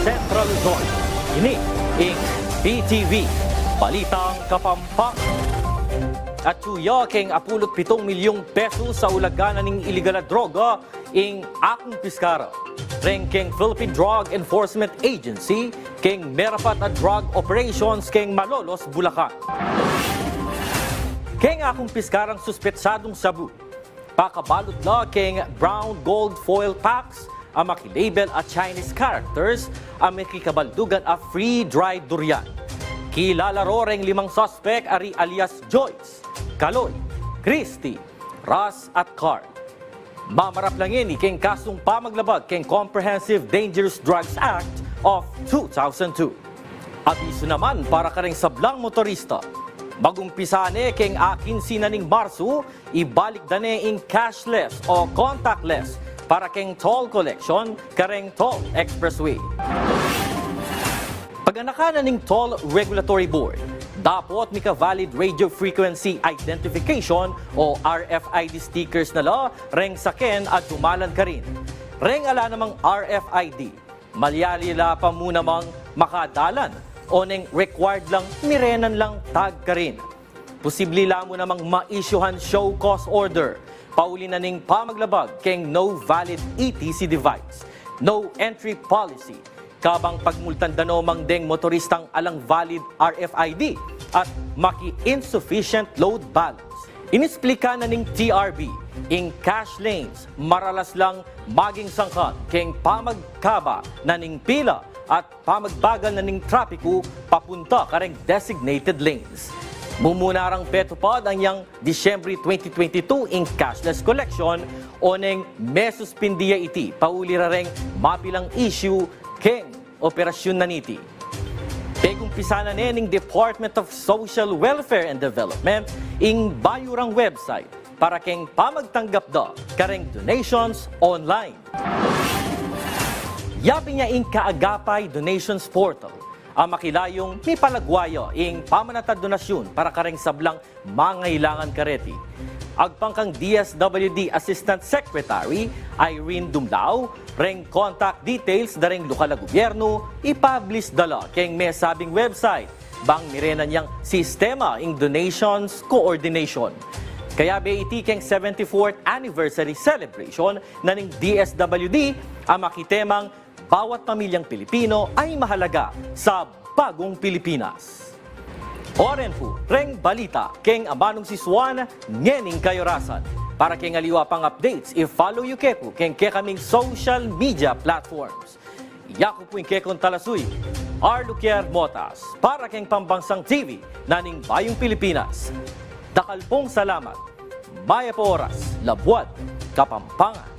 Central Luzon. Ini ang PTV, Balitang Kapampangan. At tuya keng 47 milyong pesos sa ulaganan ng iligal na droga ing akong piskara. Reng keng Philippine Drug Enforcement Agency keng merapat na drug operations keng Malolos, Bulacan. Keng akong piskarang suspetsadong sabu. Pakabalot na keng brown gold foil packs ang makilabel at Chinese characters ang makikabaldugan a free-dried durian. Kilala roreng 5 suspect ari alias Joyce, Kaloy, Christy, Ras at Carl. Mamarap lang ini keng kasong pamaglabag keng Comprehensive Dangerous Drugs Act of 2002. Abiso naman para kareng sablang motorista. Magumpisane keng akin sinaning Marso, ibalik dane ing cashless o contactless para keng toll collection kareng toll expressway. Pag-anakanan ng Toll Regulatory Board, dapat mika-valid radio frequency identification o RFID stickers na la, reng saken at tumalan ka rin. Reng ala namang RFID, malyalila pa muna mang makadalan o neng required lang mirenan lang tag ka rin. Posible lang mo namang ma-issuehan show cause order, pauli na ning pamaglabag keng no valid ETC device, no entry policy, kabang pagmultan dano mang deng motoristang alang valid RFID at maki-insufficient load balance. Inisplika na ning TRB, ing cash lanes, maralas lang maging sangkat keng pamagkaba na ning pila at pamagbagal na ning trapiko papunta kareng designated lanes. Mumunarang petupad ang yang Disyembre 2022 ing cashless collection o neng mesuspindiya iti pauli rareng mapilang issue keng operasyon na niti. Pegumpisa na ning Department of Social Welfare and Development ing bayurang website para keng pamagtanggap da kareng donations online. Yabi niya ing kaagapay donations portal ang makilayong may palagwayo ing pamanatad donasyon para kareng sablang mangailangan kareti. Agpangkang DSWD Assistant Secretary Irene Dumlao, reng contact details dareng lokal na gobyerno, ipublish dala keng may sabing website, bang mirena niyang sistema ing donations coordination. Kaya iti keng 74th anniversary celebration na ning DSWD ang makitemang bawat pamilyang Pilipino ay mahalaga sa bagong Pilipinas. Oren po, reng balita, keng amanong si Swan, ngening kayorasan. Para keng aliwa pang updates, i-follow yu kepo keng kaming social media platforms. Iyak po yung kekong talasuy, Arluquier Motas, para keng Pambansang TV, naning Bayong Pilipinas. Dakal pong salamat. Maya po oras, Labuan, Kapampangan.